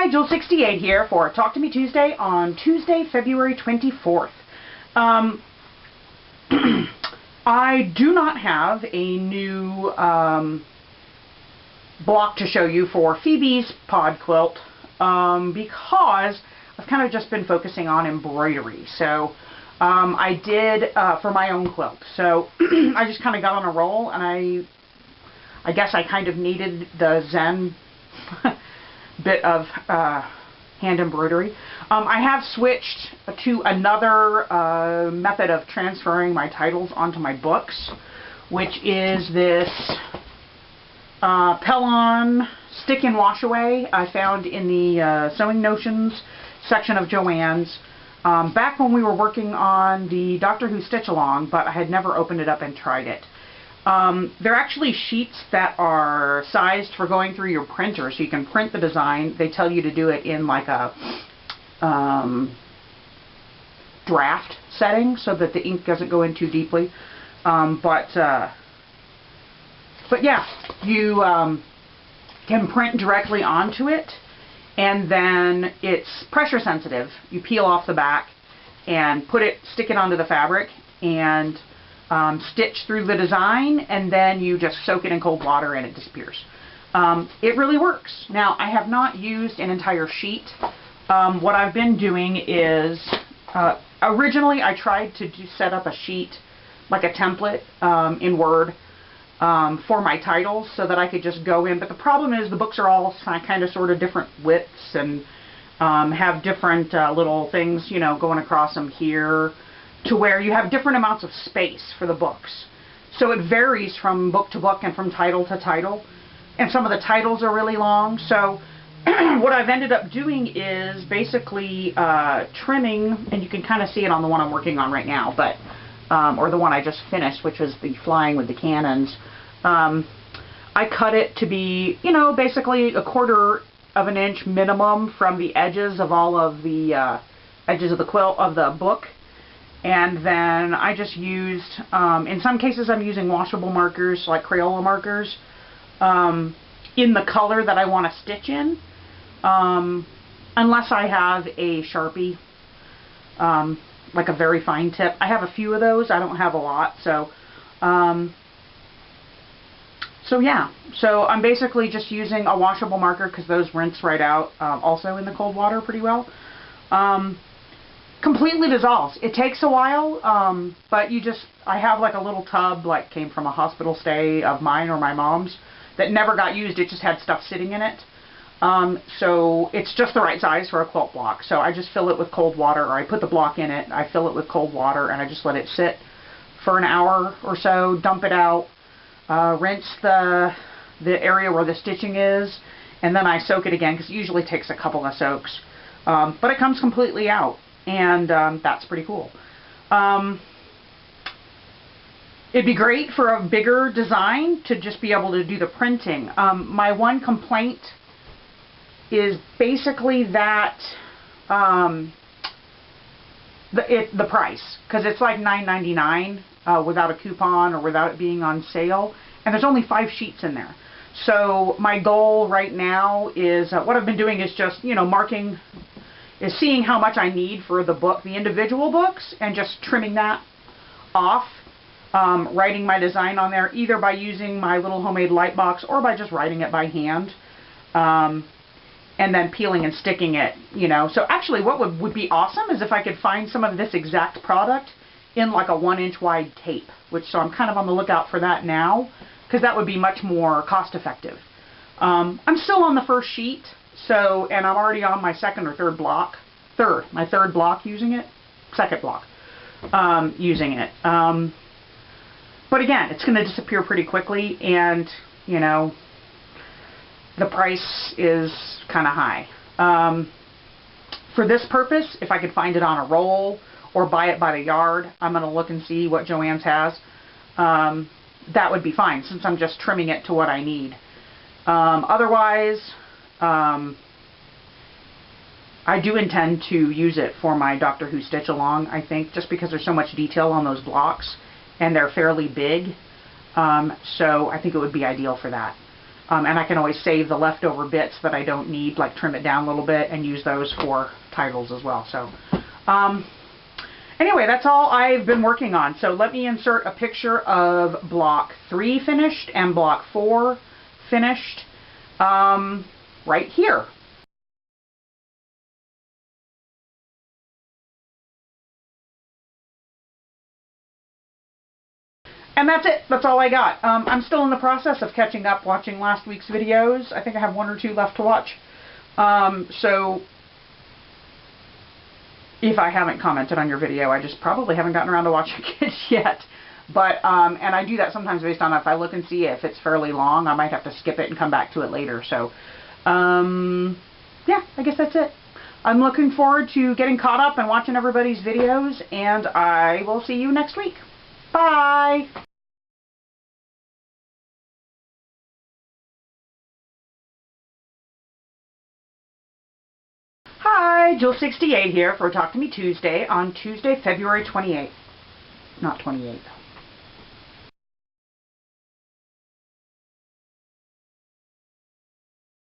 Hi, jewells68 here for Talk to Me Tuesday on Tuesday, February 24th. I do not have a new block to show you for Phoebe's pod quilt because I've kind of just been focusing on embroidery. So I did for my own quilt. So I just kind of got on a roll, and I guess I kind of needed the Zen bit of hand embroidery. I have switched to another method of transferring my titles onto my books, which is this Pellon stick and wash away I found in the Sewing Notions section of Joann's back when we were working on the Doctor Who Stitch Along, but I had never opened it up and tried it. They're actually sheets that are sized for going through your printer, so you can print the design. They tell you to do it in like a draft setting so that the ink doesn't go in too deeply. But yeah, you can print directly onto it, and then it's pressure sensitive. You peel off the back and stick it onto the fabric, and stitch through the design, and then you just soak it in cold water and it disappears. It really works. Now, I have not used an entire sheet. What I've been doing is, originally I tried to set up a sheet, like a template in Word for my titles so that I could just go in, but the problem is the books are all kind of sort of different widths and have different little things, you know, going across them here, to where you have different amounts of space for the books. So it varies from book to book and from title to title. And some of the titles are really long. So what I've ended up doing is basically trimming, and you can kind of see it on the one I'm working on right now, but or the one I just finished, which was the Flying with the Cannons. I cut it to be, you know, basically 1/4 of an inch minimum from the edges of all of the edges of the quilt of the book. And then I just used, in some cases I'm using washable markers, like Crayola markers, in the color that I want to stitch in, unless I have a Sharpie, like a very fine tip. I have a few of those. I don't have a lot. So yeah. So I'm basically just using a washable marker because those rinse right out, also in the cold water pretty well. Completely dissolves. It takes a while, but I have like a little tub, like came from a hospital stay of mine or my mom's, that never got used. It just had stuff sitting in it. So it's just the right size for a quilt block. So I just fill it with cold water, or I put the block in it, I fill it with cold water, and I just let it sit for an hour or so, dump it out, rinse the area where the stitching is, and then I soak it again, because it usually takes a couple of soaks. But it comes completely out. And that's pretty cool. It'd be great for a bigger design to just be able to do the printing. My one complaint is basically that the price, because it's like $9.99 without a coupon or without it being on sale, and there's only 5 sheets in there. So my goal right now is, what I've been doing is just, you know, seeing how much I need for the book, the individual books, and just trimming that off, writing my design on there, either by using my little homemade light box or by just writing it by hand, and then peeling and sticking it, you know. So actually what would be awesome is if I could find some of this exact product in like a 1-inch wide tape, so I'm kind of on the lookout for that now, because that would be much more cost effective. I'm still on the first sheet. So, and I'm already on my second or third block. My third block using it. Second block using it. But again, it's going to disappear pretty quickly, and, you know, the price is kind of high. For this purpose, if I could find it on a roll or buy it by the yard, I'm going to look and see what Joann's has. That would be fine, since I'm just trimming it to what I need. Otherwise, I do intend to use it for my Doctor Who Stitch Along, I think, just because there's so much detail on those blocks, and they're fairly big, so I think it would be ideal for that. And I can always save the leftover bits that I don't need, like trim it down a little bit and use those for titles as well. So anyway, that's all I've been working on. So let me insert a picture of block 3 finished and block 4 finished right here. And that's it. That's all I got. I'm still in the process of catching up, watching last week's videos. I think I have 1 or 2 left to watch. So if I haven't commented on your video, I just probably haven't gotten around to watching it yet. But, and I do that sometimes based on if I look and see if it's fairly long, I might have to skip it and come back to it later. So, yeah, I guess that's it. I'm looking forward to getting caught up and watching everybody's videos, and I will see you next week. Bye! Hi, jewells68 here for Talk to Me Tuesday on Tuesday, February 28th. Not 28th.